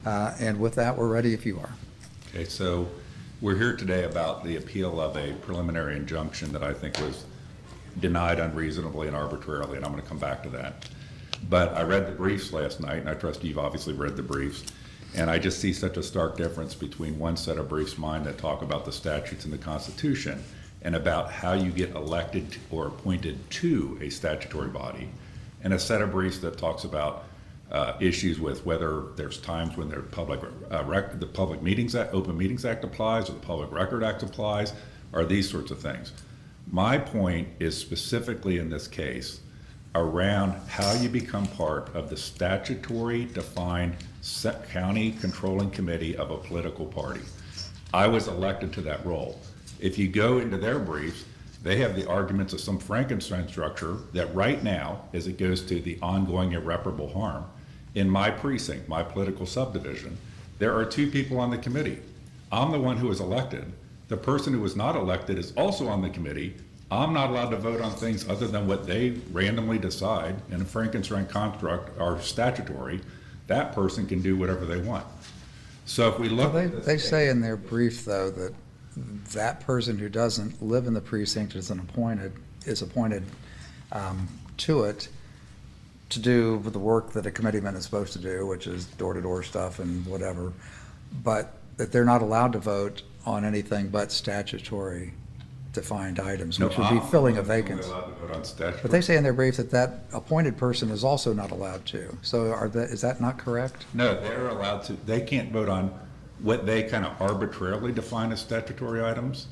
And with that, we're ready if you are. Okay, so we're here today about the appeal of a preliminary injunction that I think was denied unreasonably and arbitrarily, and I'm going to come back to that. But I read the briefs last night, and I trust you've obviously read the briefs, and I just see such a stark difference between one set of briefs, mine, that talk about the statutes and the Constitution and about how you get elected or appointed to a statutory body, and a set of briefs that talks about issues with whether there's times when the Public Meetings Act, Open Meetings Act applies, or the Public Record Act applies, or these sorts of things. My point is specifically in this case around how you become part of the statutory defined county controlling committee of a political party. I was elected to that role. If you go into their briefs, they have the arguments of some Frankenstein structure that right now, as it goes to the ongoing irreparable harm, in my precinct, my political subdivision, there are two people on the committee. I'm the one who was elected. The person who was not elected is also on the committee. I'm not allowed to vote on things other than what they randomly decide in a Frankenstein construct or statutory. That person can do whatever they want. So if we look at this They say in their brief, though, that that person who doesn't live in the precinct is appointed to it to do the work that a committeeman is supposed to do, which is door-to-door stuff and whatever, but that they're not allowed to vote on anything but statutory defined items, which would be filling a vacancy. But they say in their brief that that appointed person is also not allowed to. So is that not correct? No, they're allowed to. They can't vote on what they kind of arbitrarily define as statutory items,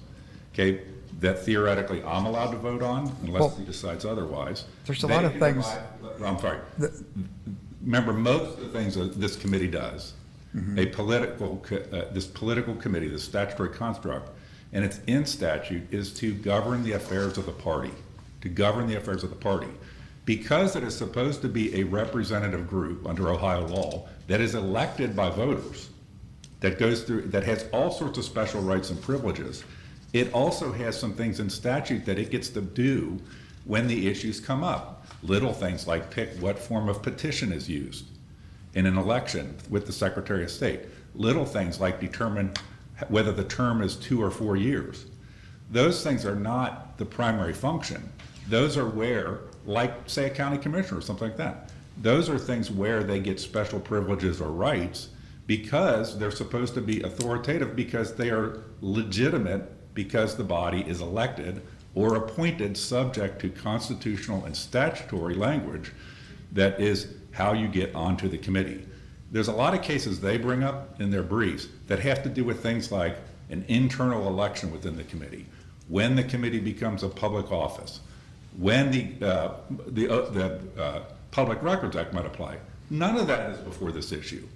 okay, that theoretically I'm allowed to vote on unless he decides otherwise. There's a lot of things. I'm sorry. Remember, most of the things that this committee does, this political committee, the statutory construct, and it's in statute, is to govern the affairs of the party, because it is supposed to be a representative group under Ohio law that is elected by voters, that goes through, that has all sorts of special rights and privileges. It also has some things in statute that it gets to do when the issues come up. Little things like pick what form of petition is used in an election with the Secretary of State. Little things like determine whether the term is 2 or 4 years. Those things are not the primary function. Those are where, like say a county commissioner or something like that, those are things where they get special privileges or rights because they're supposed to be authoritative, because they are legitimate, because the body is elected or appointed subject to constitutional and statutory language that is how you get onto the committee. There's a lot of cases they bring up in their briefs that have to do with things like an internal election within the committee, when the committee becomes a public office, when the Public Records Act might apply. None of that is before this issue.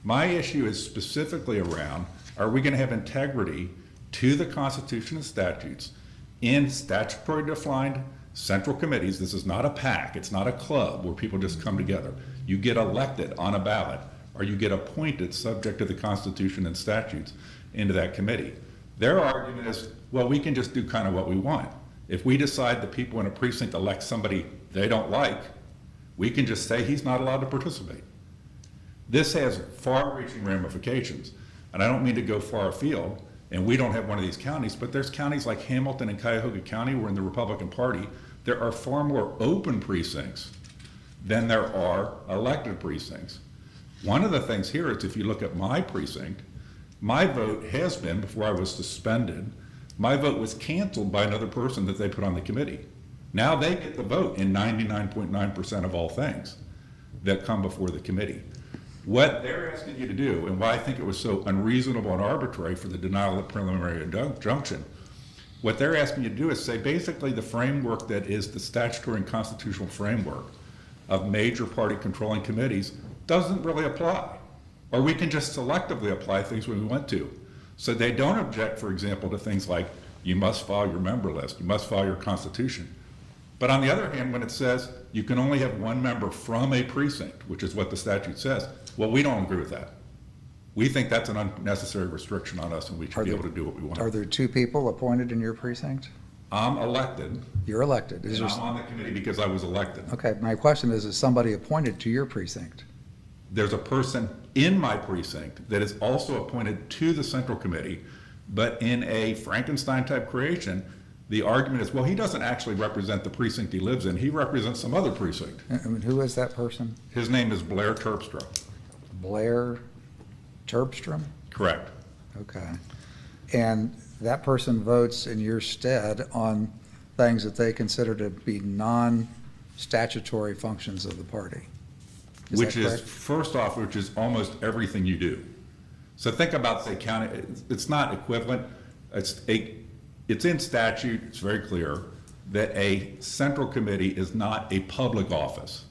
My issue is specifically around, are we going to have integrity to the Constitution and statutes in statutory defined central committees? This is not a PAC, it's not a club where people just come together. You get elected on a ballot, or you get appointed subject to the Constitution and statutes into that committee. Their argument is, well, we can just do kind of what we want. If we decide the people in a precinct elect somebody they don't like, we can just say he's not allowed to participate. This has far-reaching ramifications, and I don't mean to go far afield, and we don't have one of these counties, but there's counties like Hamilton and Cuyahoga County where in the Republican Party, there are far more open precincts than there are elected precincts. One of the things here is, if you look at my precinct, my vote has been, before I was suspended, my vote was canceled by another person that they put on the committee. Now they get the vote in 99.9% of all things that come before the committee. What they're asking you to do, and why I think it was so unreasonable and arbitrary for the denial of preliminary injunction, what they're asking you to do is say basically the framework that is the statutory and constitutional framework of major party controlling committees doesn't really apply. Or we can just selectively apply things when we want to. So they don't object, for example, to things like you must file your member list, you must file your constitution. But on the other hand, when it says you can only have one member from a precinct, which is what the statute says, well, we don't agree with that. We think that's an unnecessary restriction on us, and we should be able to do what we want. Are there two people appointed in your precinct? I'm elected. You're elected. And I'm on the committee because I was elected. Okay, my question is somebody appointed to your precinct? There's a person in my precinct that is also appointed to the central committee, but in a Frankenstein type creation, the argument is, well, he doesn't actually represent the precinct he lives in. He represents some other precinct. I mean, who is that person? His name is Blair Terpstra. Blair Terpstrom? Correct. Okay. And that person votes in your stead on things that they consider to be non-statutory functions of the party. Which is, correct? first off, which is almost everything you do. So think about, say, county, it's not equivalent. It's in statute, it's very clear, that a central committee is not a public office.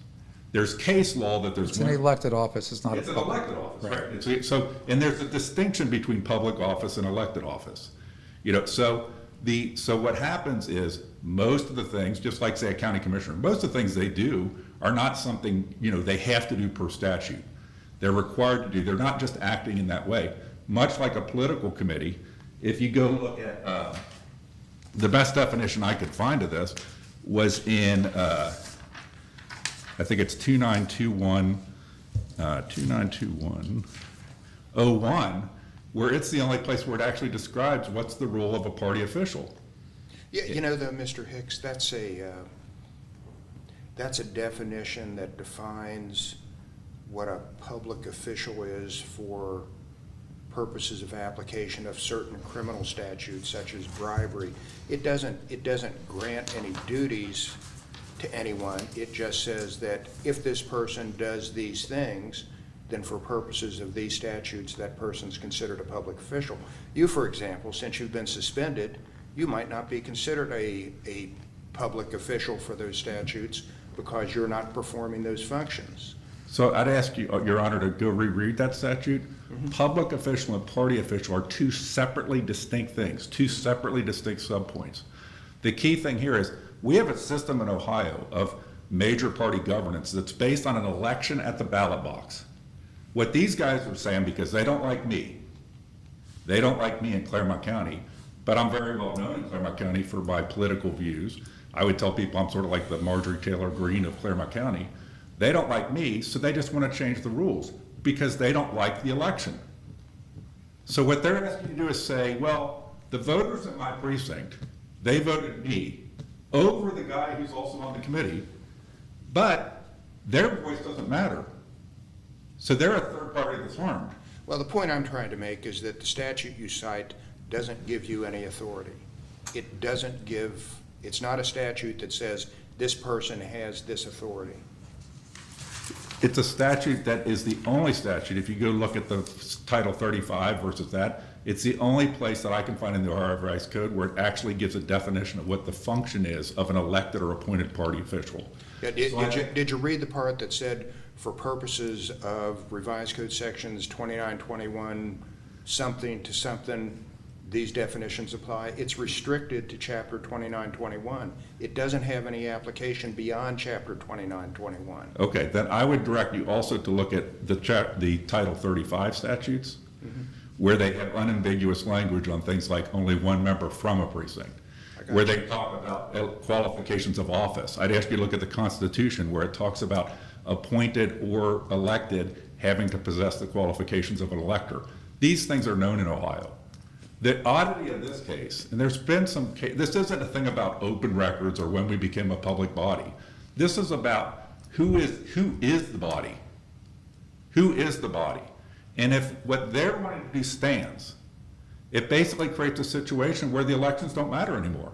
There's case law that there's It's an elected office, it's not a It's an public. elected office, Right. right? And there's a distinction between public office and elected office. So what happens is most of the things, just like say a county commissioner, most of the things they do are not something, they have to do per statute. They're required to do, they're not just acting in that way. Much like a political committee, if you go look at, the best definition I could find of this was in, I think it's 2921.01, where it's the only place where it actually describes what's the role of a party official. Yeah, though, Mr. Hicks, that's a definition that defines what a public official is for purposes of application of certain criminal statutes such as bribery. It doesn't grant any duties to anyone. It just says that if this person does these things, then for purposes of these statutes, that person's considered a public official. You, for example, since you've been suspended, you might not be considered a public official for those statutes because you're not performing those functions. So I'd ask you, Your Honor, to go reread that statute. Mm-hmm. Public official and party official are two separately distinct things, two separately distinct subpoints. The key thing here is we have a system in Ohio of major party governance that's based on an election at the ballot box. What these guys are saying, because they don't like me in Clermont County, but I'm very well known in Clermont County for my political views. I would tell people I'm sort of like the Marjorie Taylor Greene of Clermont County. They don't like me, so they just want to change the rules because they don't like the election. So what they're asking you to do is say, well, the voters in my precinct, they voted me over the guy who's also on the committee, but their voice doesn't matter. So they're a third party that's harmed. Well, the point I'm trying to make is that the statute you cite doesn't give you any authority. It's not a statute that says this person has this authority. It's a statute that is the only statute, if you go look at the Title 35 versus that, it's the only place that I can find in the Ohio Revised Code where it actually gives a definition of what the function is of an elected or appointed party official. Yeah, did you read the part that said, for purposes of Revised Code sections 2921 something to something, these definitions apply? It's restricted to Chapter 2921. It doesn't have any application beyond Chapter 2921. Okay, then I would direct you also to look at the Title 35 statutes, where they have unambiguous language on things like only one member from a precinct, where they talk about qualifications of office. I'd ask you to look at the Constitution, where it talks about appointed or elected having to possess the qualifications of an elector. These things are known in Ohio. The oddity of this case, and there's been some, this isn't a thing about open records or when we became a public body. This is about who is the body? Who is the body? And if what they're wanting to do stands, it basically creates a situation where the elections don't matter anymore.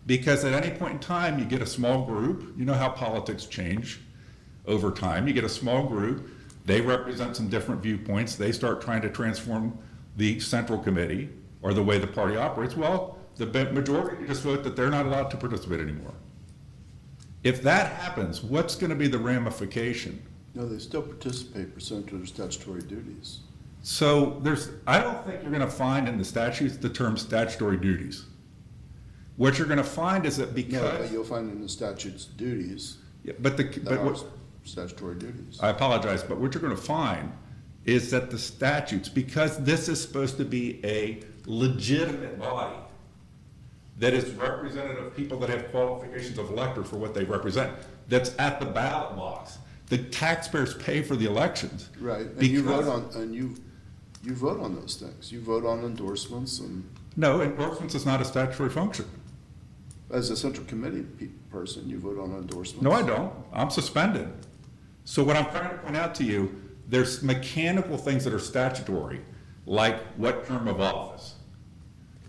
Because at any point in time, you get a small group, you know how politics change over time, you get a small group, they represent some different viewpoints, they start trying to transform the central committee or the way the party operates. Well, the majority just vote that they're not allowed to participate anymore. If that happens, what's going to be the ramification? No, they still participate pursuant to their statutory duties. So I don't think you're going to find in the statutes the term statutory duties. What you're going to find is that No, because but you'll find in the statute's duties but that are what, statutory duties. I apologize, but what you're going to find is that the statutes, because this is supposed to be a legitimate body that is representative of people that have qualifications of elector for what they represent, that's at the ballot box, The taxpayers pay for the elections. Right, and you Because- vote on, you vote on those things. You vote on endorsements, and No, endorsements is not a statutory function. as a central committee person, you vote on endorsements. No, I don't. I'm suspended. So what I'm trying to point out to you, there's mechanical things that are statutory, like what term of office?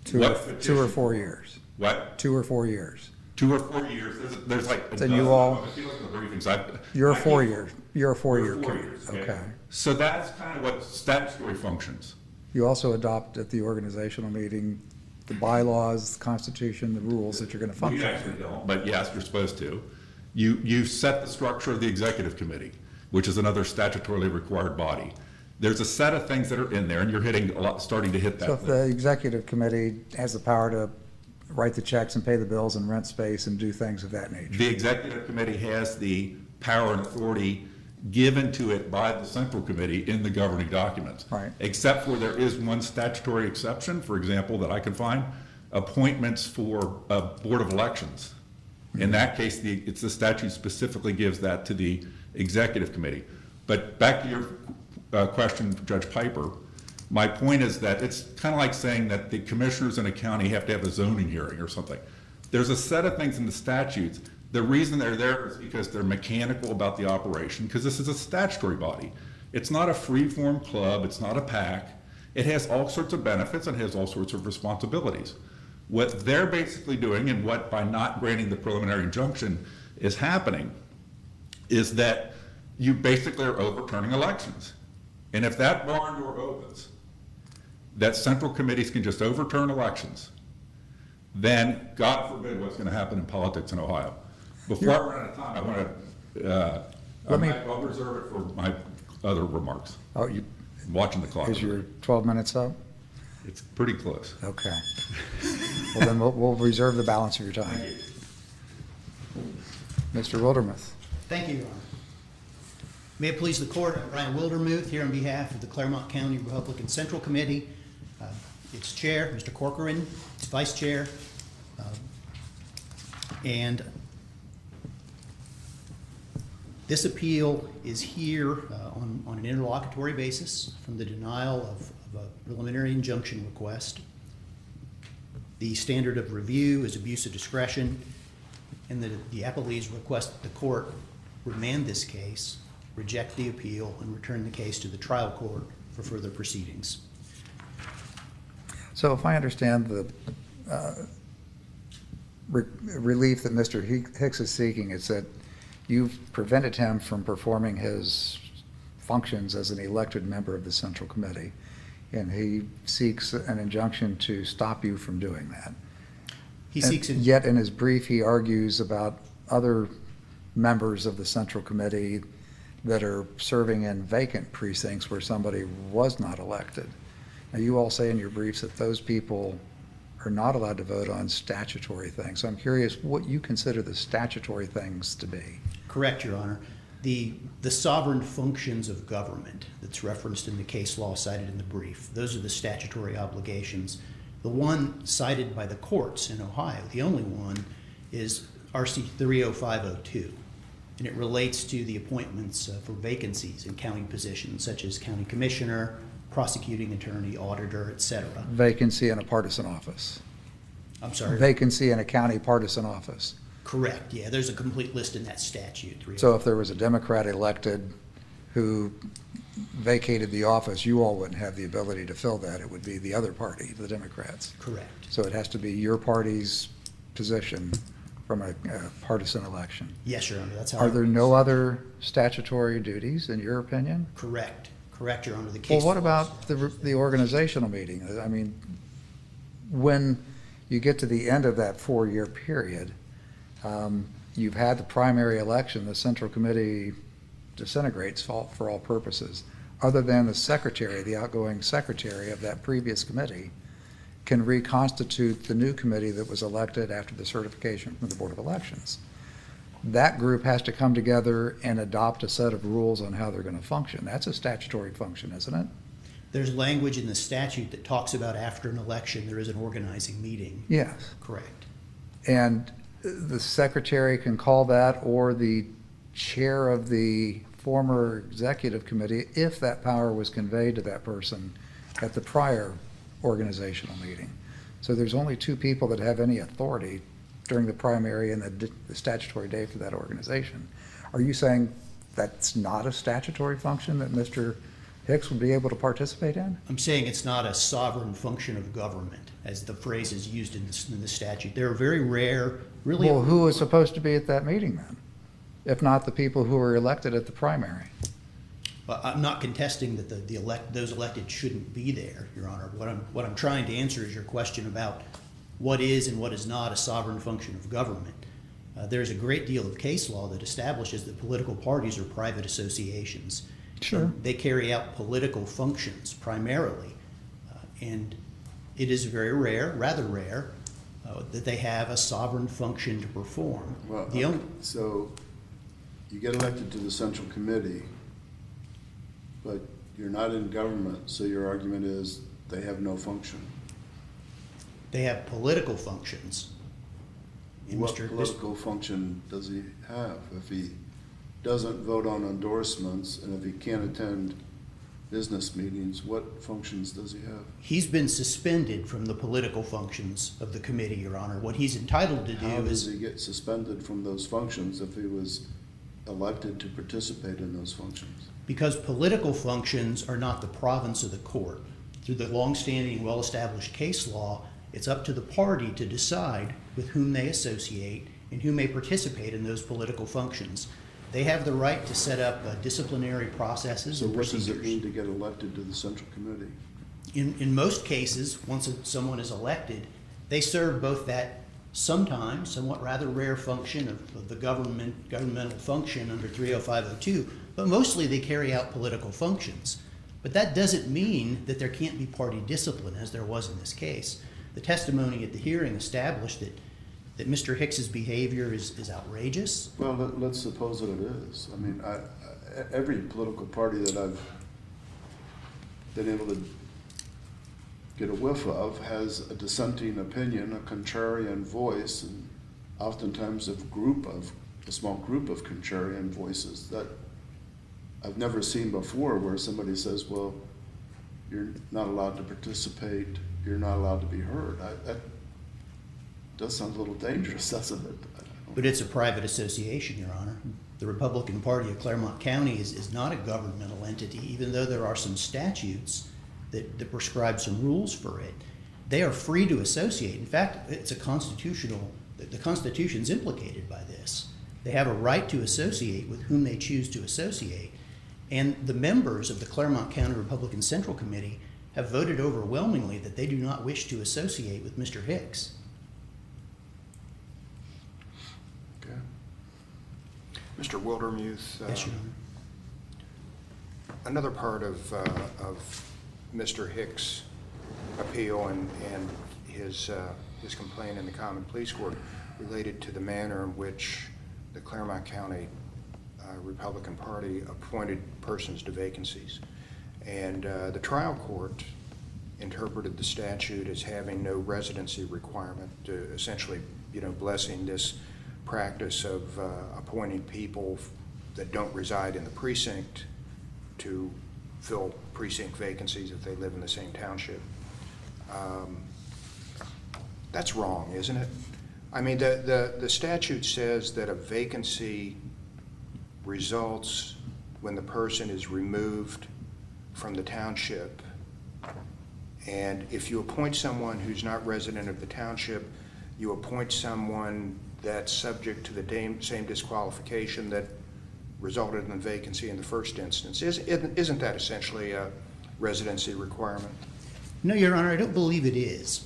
Two What or petition? 4 years. What? 2 or 4 years. 2 or 4 years? There's like a Then dozen you all- of them. If you look at the briefings, I- You're a I 4 keep- year, you're a 4-year We're 4 period. years, Okay. So that's kind of what statutory functions. You also adopt at the organizational meeting the bylaws, the constitution, the rules that you're going to We function. actually don't, but yes, you're supposed to. You set the structure of the executive committee, which is another statutorily required body. There's a set of things that are in there, and you're hitting a lot, starting to hit that. So if the executive committee has the power to write the checks and pay the bills and rent space and do things of that nature. The executive committee has the power and authority given to it by the central committee in the governing documents. Right. Except for there is one statutory exception, for example, that I can find, appointments for a board of elections. In that case, it's the statute specifically gives that to the executive committee. But back to your question, Judge Piper, my point is that it's kind of like saying that the commissioners in a county have to have a zoning hearing or something. There's a set of things in the statutes. The reason they're there is because they're mechanical about the operation, because this is a statutory body. It's not a free-form club, it's not a PAC. It has all sorts of benefits and has all sorts of responsibilities. What they're basically doing, and what by not granting the preliminary injunction is happening, is that you basically are overturning elections. And if that barn door opens, that central committees can just overturn elections, then God forbid what's going to happen in politics in Ohio. Before I run out of time, I want to, I'll reserve it for my other remarks. Oh, I'm watching the clock. is your 12 minutes up? It's pretty close. Okay. Well, then we'll reserve the balance of your time. Mr. Wildermuth. Thank you, Your Honor. May it please the court, I'm Brian Wildermuth here on behalf of the Clermont County Republican Central Committee. Its chair, Mr. Corcoran, its vice chair, and this appeal is here on an interlocutory basis from the denial of a preliminary injunction request. The standard of review is abuse of discretion, and the appellees request that the court remand this case, reject the appeal, and return the case to the trial court for further proceedings. So if I understand the relief that Mr. Hicks is seeking, it's that you've prevented him from performing his functions as an elected member of the Central Committee, and he seeks an injunction to stop you from doing that. He seeks And an yet in his brief, he argues about other members of the Central Committee that are serving in vacant precincts where somebody was not elected. Now, you all say in your briefs that those people are not allowed to vote on statutory things. So I'm curious what you consider the statutory things to be. Correct, Your Honor. The sovereign functions of government that's referenced in the case law cited in the brief, those are the statutory obligations. The one cited by the courts in Ohio, the only one, is RC 30502, and it relates to the appointments for vacancies in county positions such as county commissioner, prosecuting attorney, auditor, etc. Vacancy in a partisan office. I'm sorry. Vacancy in a county partisan office. Correct, yeah, there's a complete list in that statute. So if there was a Democrat elected who vacated the office, you all wouldn't have the ability to fill that. It would be the other party, the Democrats. Correct. So it has to be your party's position from a partisan election. Yes, Your Honor, that's how. Are it there reads. no other statutory duties, in your opinion? Correct, correct, Your Honor. The Well, case. what law about the organizational meeting? I mean, when you get to the end of that 4-year period, you've had the primary election, the Central Committee disintegrates for all purposes, other than the secretary, the outgoing secretary of that previous committee, can reconstitute the new committee that was elected after the certification from the Board of Elections. That group has to come together and adopt a set of rules on how they're going to function. That's a statutory function, isn't it? There's language in the statute that talks about after an election, there is an organizing meeting. Yes. Correct. And the secretary can call that, or the chair of the former executive committee if that power was conveyed to that person at the prior organizational meeting. So there's only two people that have any authority during the primary and the statutory day for that organization. Are you saying that's not a statutory function that Mr. Hicks would be able to participate in? I'm saying it's not a sovereign function of government, as the phrase is used in the statute. There are very rare, really. Well, who was supposed to be at that meeting then? If not the people who were elected at the primary? I'm not contesting that those elected shouldn't be there, Your Honor. What I'm trying to answer is your question about what is and what is not a sovereign function of government. There's a great deal of case law that establishes that political parties are private associations. Sure. And they carry out political functions primarily. And it is very rare, rather rare, that they have a sovereign function to perform. Well, The so you get elected to the central committee, but you're not in government, so your argument is they have no function. They have political functions. And What Mr. political function does he have if he doesn't vote on endorsements and if he can't attend business meetings? What functions does he have? He's been suspended from the political functions of the committee, Your Honor. What he's entitled to do How does is, he get suspended from those functions if he was elected to participate in those functions? because political functions are not the province of the court. Through the longstanding, well-established case law, it's up to the party to decide with whom they associate and who may participate in those political functions. They have the right to set up disciplinary processes So and what does it procedures. mean to get elected to the central committee? In most cases, once someone is elected, they serve both that sometimes somewhat rather rare function of the governmental function under 30502, but mostly they carry out political functions. But that doesn't mean that there can't be party discipline, as there was in this case. The testimony at the hearing established that Mr. Hicks's behavior is outrageous. Well, let's suppose that it is. I mean, every political party that I've been able to get a whiff of has a dissenting opinion, a contrarian voice, and oftentimes a small group of contrarian voices that I've never seen before, where somebody says, well, you're not allowed to participate, you're not allowed to be heard. That does sound a little dangerous, doesn't it? But it's a private association, Your Honor. The Republican Party of Clermont County is not a governmental entity, even though there are some statutes that prescribe some rules for it. They are free to associate. In fact, it's the Constitution's implicated by this. They have a right to associate with whom they choose to associate. And the members of the Clermont County Republican Central Committee have voted overwhelmingly that they do not wish to associate with Mr. Hicks. Okay. Mr. Wildermuth, Yes, Your Honor. another part of Mr. Hicks' appeal and his complaint in the Common Pleas Court related to the manner in which the Clermont County Republican Party appointed persons to vacancies. And the trial court interpreted the statute as having no residency requirement, essentially, blessing this practice of appointing people that don't reside in the precinct to fill precinct vacancies if they live in the same township. That's wrong, isn't it? I mean, the statute says that a vacancy results when the person is removed from the township. And if you appoint someone who's not resident of the township, you appoint someone that's subject to the same disqualification that resulted in the vacancy in the first instance. Isn't that essentially a residency requirement? No, Your Honor, I don't believe it is.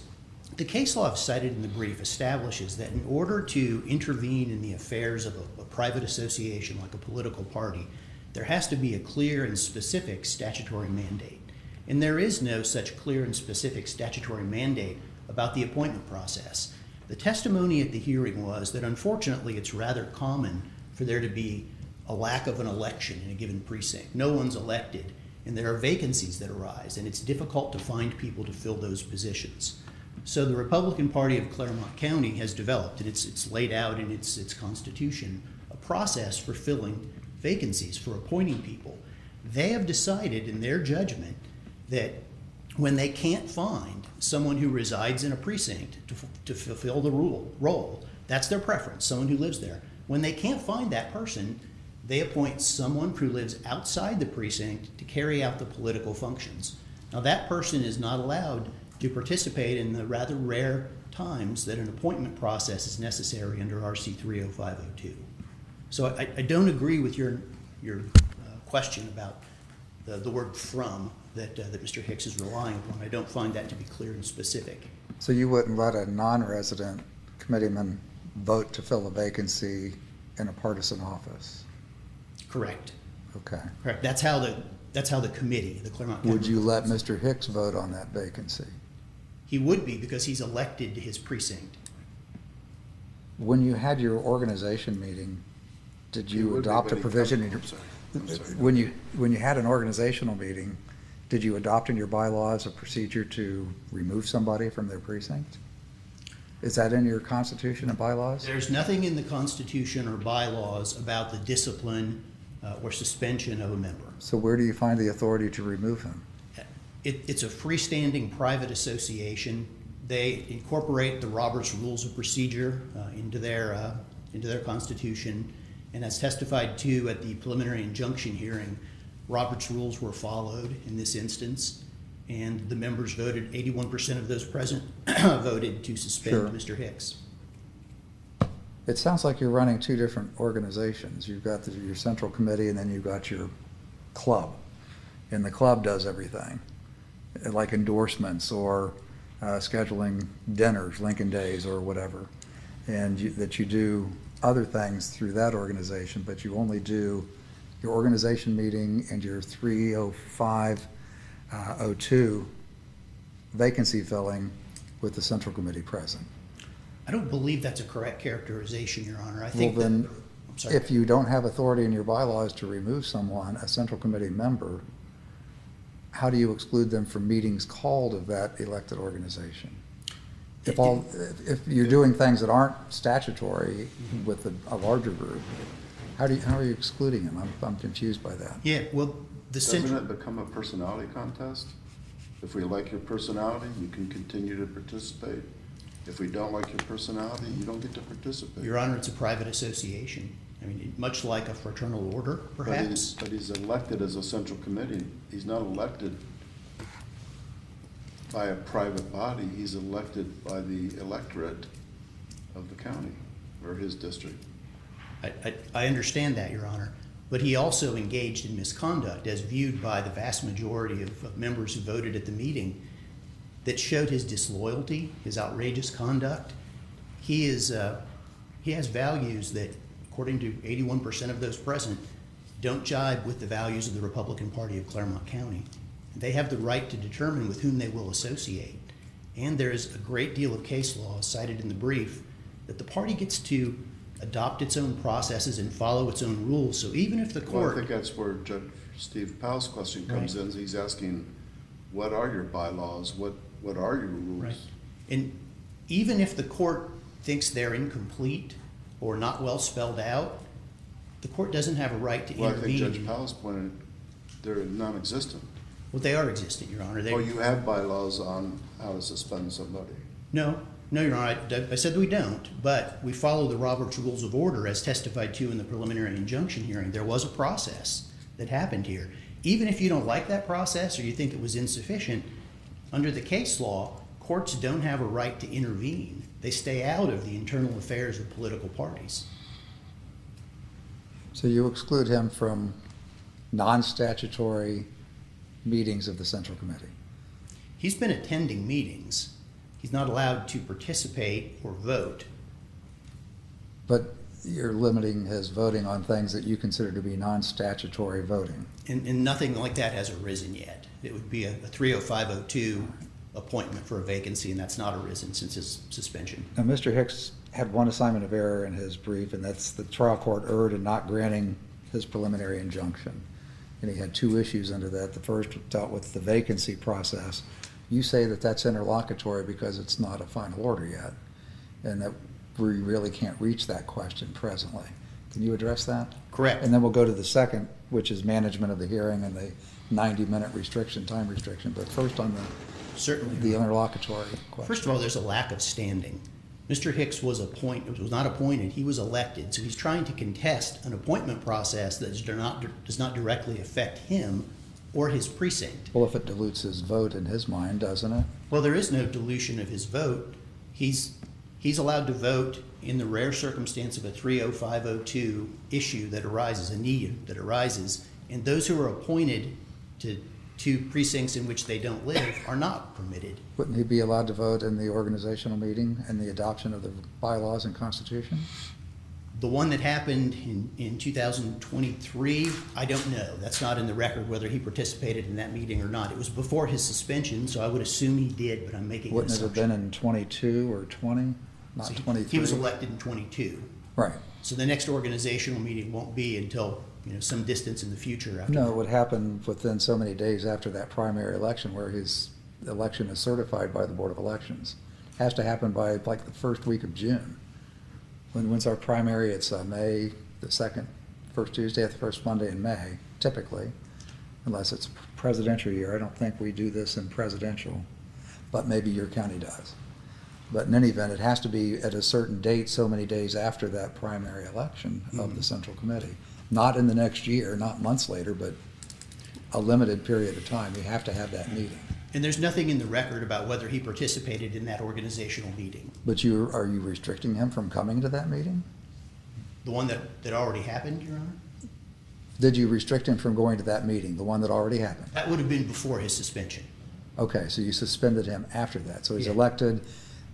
The case law cited in the brief establishes that in order to intervene in the affairs of a private association like a political party, there has to be a clear and specific statutory mandate. And there is no such clear and specific statutory mandate about the appointment process. The testimony at the hearing was that unfortunately it's rather common for there to be a lack of an election in a given precinct. No one's elected, and there are vacancies that arise, and it's difficult to find people to fill those positions. So the Republican Party of Clermont County has developed, and it's laid out in its constitution, a process for filling vacancies, for appointing people. They have decided in their judgment that when they can't find someone who resides in a precinct to fulfill the role, that's their preference, someone who lives there. When they can't find that person, they appoint someone who lives outside the precinct to carry out the political functions. Now, that person is not allowed to participate in the rather rare times that an appointment process is necessary under RC 30502. So I don't agree with your question about the word "from" that Mr. Hicks is relying upon. I don't find that to be clear and specific. So you wouldn't let a non-resident committeeman vote to fill a vacancy in a partisan office? Correct. Okay. Correct. That's how the committee, the Clermont County. Would you let Mr. Hicks vote on that vacancy? He would be, because he's elected to his precinct. When you had your organization meeting, did He you would be, adopt a but he provision in come- your, I'm sorry. when you had an organizational meeting, did you adopt in your bylaws a procedure to remove somebody from their precinct? Is that in your constitution and bylaws? There's nothing in the Constitution or bylaws about the discipline or suspension of a member. So where do you find the authority to remove him? It's a freestanding private association. They incorporate the Roberts Rules of Procedure into their constitution, and as testified to at the preliminary injunction hearing, Roberts rules were followed in this instance, and the members voted, 81% of those present voted to suspend Sure. Mr. Hicks. It sounds like you're running two different organizations. You've got your central committee, and then you've got your club. And the club does everything, like endorsements or scheduling dinners, Lincoln Days or whatever. And that you do other things through that organization, but you only do your organization meeting and your 30502 vacancy filling with the central committee present. I don't believe that's a correct characterization, Your Honor. I Well, think then, that, I'm sorry. if you don't have authority in your bylaws to remove someone, a central committee member, how do you exclude them from meetings called of that elected organization? If you're doing things that aren't statutory with a larger group, how are you excluding them? I'm confused by that. Yeah, well, the Doesn't central, it become a personality contest? If we like your personality, you can continue to participate. If we don't like your personality, you don't get to participate. Your Honor, it's a private association. I mean, much like a fraternal order, perhaps. But he's elected as a central committee. He's not elected by a private body. He's elected by the electorate of the county or his district. I understand that, Your Honor, but he also engaged in misconduct as viewed by the vast majority of members who voted at the meeting that showed his disloyalty, his outrageous conduct. He has values that, according to 81% of those present, don't jibe with the values of the Republican Party of Clermont County. They have the right to determine with whom they will associate. And there is a great deal of case law cited in the brief that the party gets to adopt its own processes and follow its own rules. So even if the Well, I court, think that's where Judge Steve Powell's question comes in. He's asking, what are your bylaws? What are your rules? right, and even if the court thinks they're incomplete or not well spelled out, the court doesn't have a right to Well, I think intervene. Judge Powell's pointed, they're non-existent. Well, they are existent, Your Honor. They, Oh, you have bylaws on how to suspend somebody. No, Your Honor, I said that we don't, but we follow the Roberts Rules of Order as testified to in the preliminary injunction hearing. There was a process that happened here. Even if you don't like that process or you think it was insufficient, under the case law, courts don't have a right to intervene. They stay out of the internal affairs of political parties. So you exclude him from non-statutory meetings of the central committee? He's been attending meetings. He's not allowed to participate or vote. But you're limiting his voting on things that you consider to be non-statutory voting. And nothing like that has arisen yet. It would be a 30502 appointment for a vacancy, and that's not arisen since his suspension. Now, Mr. Hicks had one assignment of error in his brief, and that's the trial court erred in not granting his preliminary injunction. And he had two issues under that. The first dealt with the vacancy process. You say that that's interlocutory because it's not a final order yet, and that we really can't reach that question presently. Can you address that? Correct. And then we'll go to the second, which is management of the hearing and the 90-minute restriction, time restriction. But first on Certainly. the interlocutory question. First of all, there's a lack of standing. Mr. Hicks was not appointed, he was elected, so he's trying to contest an appointment process that does not directly affect him or his precinct. Well, if it dilutes his vote in his mind, doesn't it? Well, there is no dilution of his vote. He's allowed to vote in the rare circumstance of a 30502 issue that arises, a need that arises, and those who are appointed to precincts in which they don't live are not permitted. Wouldn't he be allowed to vote in the organizational meeting and the adoption of the bylaws and constitution? The one that happened in 2023, I don't know. That's not in the record whether he participated in that meeting or not. It was before his suspension, so I would assume he did, but I'm making an Wouldn't it assumption. have been in 22 or 20, not So 23? He was elected in 22. Right. So the next organizational meeting won't be until, some distance in the future after. No, it would happen within so many days after that primary election where his election is certified by the Board of Elections. Has to happen by like the first week of June. When's our primary? It's May, the first Tuesday at the first Monday in May, typically, unless it's presidential year. I don't think we do this in presidential, but maybe your county does. But in any event, it has to be at a certain date, so many days after that primary election of the Central Committee. Not in the next year, not months later, but a limited period of time. You have to have that meeting. And there's nothing in the record about whether he participated in that organizational meeting. But are you restricting him from coming to that meeting? The one that already happened, Your Honor? Did you restrict him from going to that meeting, the one that already happened? That would have been before his suspension. Okay, so you suspended him after that. So he's Yeah. elected,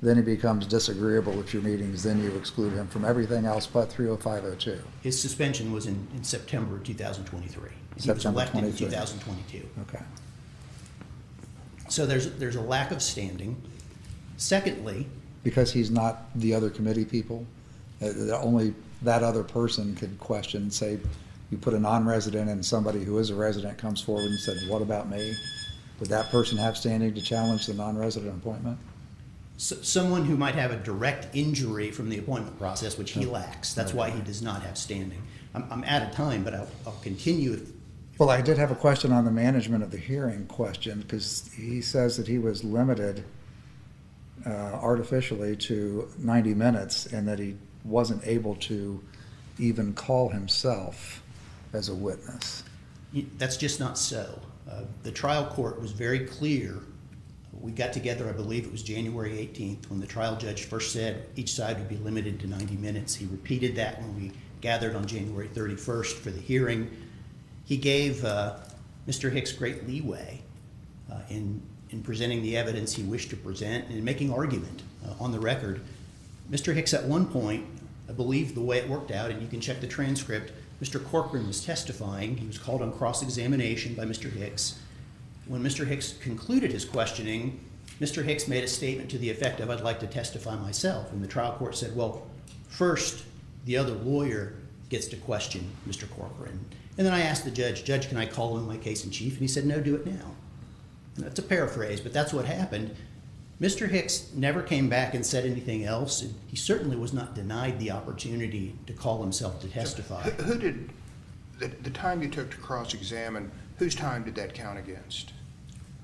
then he becomes disagreeable with your meetings, then you exclude him from everything else but 30502. His suspension was in September 2023. He was September elected in 23. 2022. Okay. So there's a lack of standing. Secondly, Because he's not the other committee people, only that other person could question, say, you put a non-resident and somebody who is a resident comes forward and said, what about me? Would that person have standing to challenge the non-resident appointment? someone who might have a direct injury from the appointment process, which he lacks. That's why he does not have standing. I'm out of time, but I'll continue if. Well, I did have a question on the management of the hearing question, because he says that he was limited artificially to 90 minutes and that he wasn't able to even call himself as a witness. That's just not so. The trial court was very clear. We got together, I believe it was January 18th, when the trial judge first said each side would be limited to 90 minutes. He repeated that when we gathered on January 31st for the hearing. He gave Mr. Hicks great leeway in presenting the evidence he wished to present and in making argument on the record. Mr. Hicks, at one point, I believe the way it worked out, and you can check the transcript, Mr. Corcoran was testifying. He was called on cross-examination by Mr. Hicks. When Mr. Hicks concluded his questioning, Mr. Hicks made a statement to the effect of, I'd like to testify myself. And the trial court said, well, first, the other lawyer gets to question Mr. Corcoran. And then I asked the judge, can I call him my case in chief? And he said, no, do it now. And that's a paraphrase, but that's what happened. Mr. Hicks never came back and said anything else. And he certainly was not denied the opportunity to call himself to testify. Who did, the time you took to cross-examine, whose time did that count against?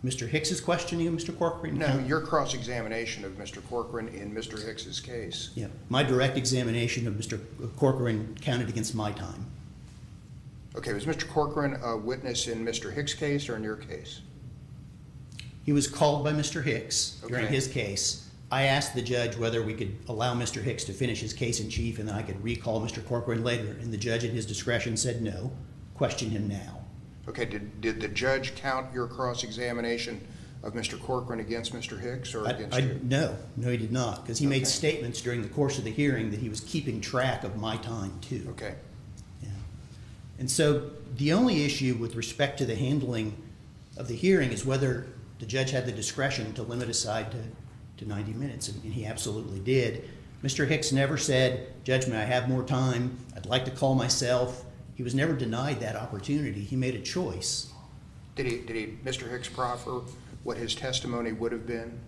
Mr. Hicks's questioning of Mr. Corcoran? No, your cross-examination of Mr. Corcoran in Mr. Hicks's case. Yeah, my direct examination of Mr. Corcoran counted against my time. Okay, was Mr. Corcoran a witness in Mr. Hicks's case or in your case? He was called by Mr. Hicks during Okay. his case. I asked the judge whether we could allow Mr. Hicks to finish his case in chief and then I could recall Mr. Corcoran later. And the judge at his discretion said no, question him now. Okay, did the judge count your cross-examination of Mr. Corcoran against Mr. Hicks or against you? No, he did not, because he made Okay. statements during the course of the hearing that he was keeping track of my time too. Okay. Yeah. And so the only issue with respect to the handling of the hearing is whether the judge had the discretion to limit a side to 90 minutes, and he absolutely did. Mr. Hicks never said, Judge, may I have more time? I'd like to call myself. He was never denied that opportunity. He made a choice. Did Mr. Hicks proffer what his testimony would have been?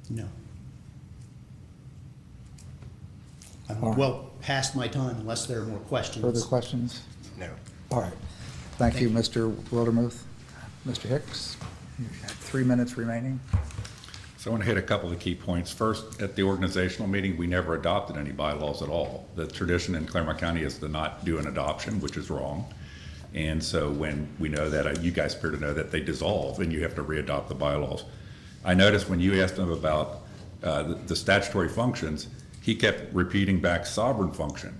No. I'm All right. well past my time unless there are more questions. Further questions? No. All right. Thank you, Thank Mr. Wildermuth. Mr. Hicks, you have 3 minutes remaining. So I want to hit a couple of key points. First, at the organizational meeting, we never adopted any bylaws at all. The tradition in Clermont County is to not do an adoption, which is wrong. And so when we know that, you guys appear to know that they dissolve and you have to readopt the bylaws. I noticed when you asked him about the statutory functions, he kept repeating back sovereign function.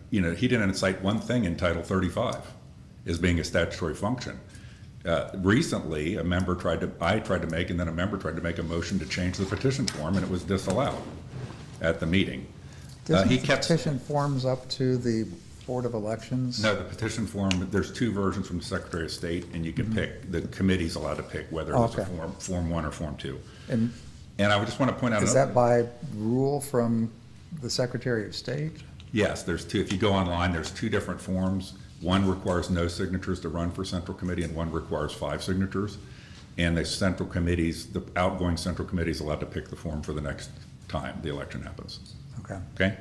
He didn't cite one thing in Title 35 as being a statutory function. Recently, I tried to make, and then a member tried to make a motion to change the petition form, and it was disallowed at the meeting. Doesn't He the kept petition forms up to the Board of Elections? No, the petition form, there's 2 versions from the Secretary of State, and you can pick, the committee's allowed to pick whether it's a Okay. Form 1 or Form 2. And And I would just want to point out is another that by rule from the Secretary of State? Yes, there's 2. If you go online, there's 2 different forms. One requires no signatures to run for central committee, and one requires 5 signatures. And the central committees, the outgoing central committee is allowed to pick the form for the next time the election happens. Okay. Okay?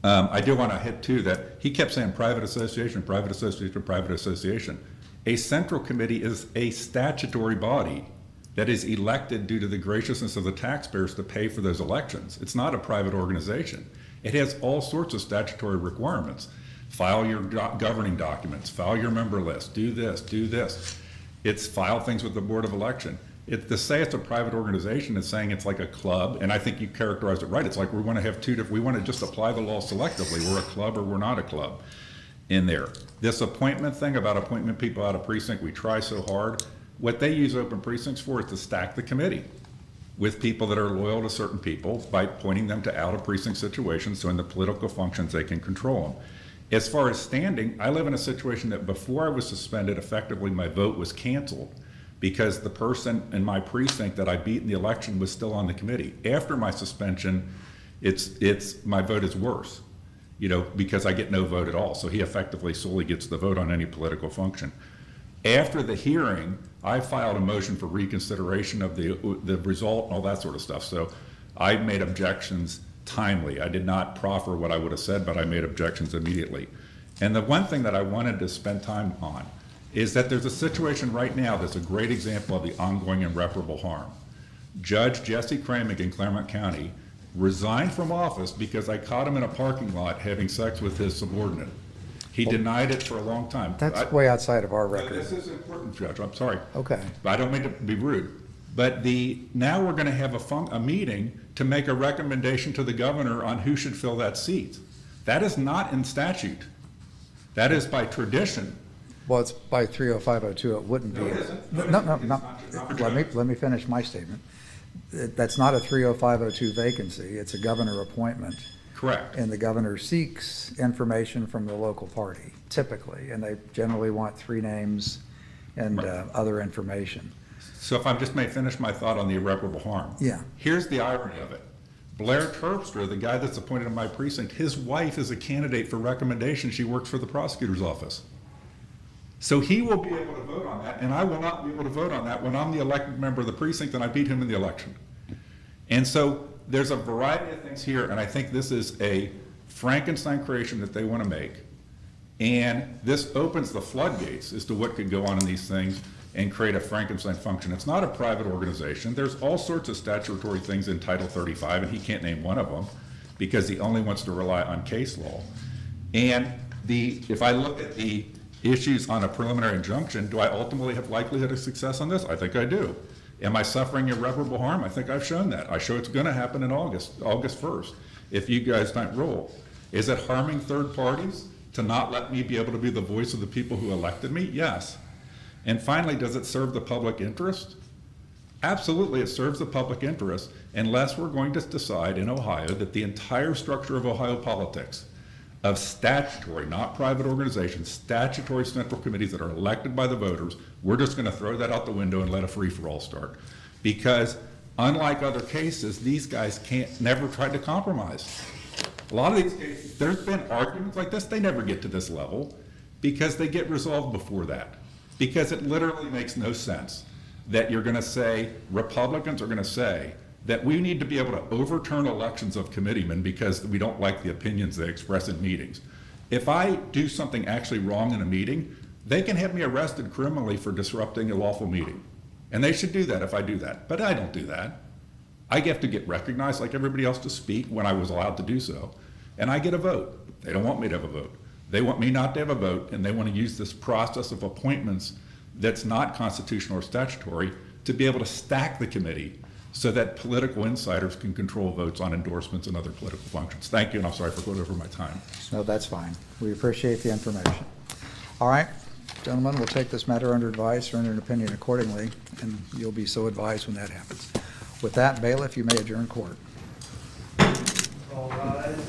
I do want to hit too that he kept saying private association, private association, private association. A central committee is a statutory body that is elected due to the graciousness of the taxpayers to pay for those elections. It's not a private organization. It has all sorts of statutory requirements. File your governing documents, file your member list, do this, do this. It's file things with the Board of Election. To say it's a private organization is saying it's like a club, and I think you characterized it right. It's like we want to have we want to just apply the law selectively. We're a club or we're not a club in there. This appointment thing about appointing people out of precinct, we try so hard. What they use open precincts for is to stack the committee with people that are loyal to certain people by pointing them to out of precinct situations, so in the political functions they can control them. As far as standing, I live in a situation that before I was suspended, effectively my vote was canceled because the person in my precinct that I beat in the election was still on the committee. After my suspension, my vote is worse, because I get no vote at all. So he effectively solely gets the vote on any political function. After the hearing, I filed a motion for reconsideration of the result and all that sort of stuff. So I made objections timely. I did not proffer what I would have said, but I made objections immediately. And the one thing that I wanted to spend time on is that there's a situation right now that's a great example of the ongoing irreparable harm. Judge Jesse Cramick in Clermont County resigned from office because I caught him in a parking lot having sex with his subordinate. He denied it for a long time. That's way outside of our No, record. this is important, Judge. I'm sorry. Okay. But I don't mean to be rude. But now we're going to have a meeting to make a recommendation to the governor on who should fill that seat. That is not in statute. That is by tradition. Well, it's by 30502, it wouldn't be. No, it isn't. No. Let me finish my statement. That's not a 30502 vacancy, it's a governor appointment. Correct. And the governor seeks information from the local party, typically, and they generally want 3 names and Right. other information. So if I just may finish my thought on the irreparable harm. Yeah. Here's the irony of it. Blair Terpstra, the guy that's appointed in my precinct, his wife is a candidate for recommendation. She works for the prosecutor's office. So he will be able to vote on that, and I will not be able to vote on that when I'm the elected member of the precinct and I beat him in the election. And so there's a variety of things here, and I think this is a Frankenstein creation that they want to make. And this opens the floodgates as to what could go on in these things and create a Frankenstein function. It's not a private organization. There's all sorts of statutory things in Title 35, and he can't name one of them because he only wants to rely on case law. And if I look at the issues on a preliminary injunction, do I ultimately have likelihood of success on this? I think I do. Am I suffering irreparable harm? I think I've shown that. I show it's going to happen in August 1st, if you guys don't rule. Is it harming third parties to not let me be able to be the voice of the people who elected me? Yes. And finally, does it serve the public interest? Absolutely, it serves the public interest, unless we're going to decide in Ohio that the entire structure of Ohio politics, of statutory, not private organizations, statutory central committees that are elected by the voters, we're just going to throw that out the window and let a free-for-all start. Because unlike other cases, these guys never tried to compromise. A lot of these cases, there's been arguments like this, they never get to this level because they get resolved before that. Because it literally makes no sense that you're going to say, Republicans are going to say that we need to be able to overturn elections of committeemen because we don't like the opinions they express in meetings. If I do something actually wrong in a meeting, they can have me arrested criminally for disrupting a lawful meeting. And they should do that if I do that. But I don't do that. I have to get recognized like everybody else to speak when I was allowed to do so. And I get a vote. They don't want me to have a vote. They want me not to have a vote, and they want to use this process of appointments that's not constitutional or statutory to be able to stack the committee so that political insiders can control votes on endorsements and other political functions. Thank you, and I'm sorry for going over my time. No, that's fine. We appreciate the information. All right, gentlemen, we'll take this matter under advice, render an opinion accordingly, and you'll be so advised when that happens. With that, bailiff, you may adjourn court. All rise.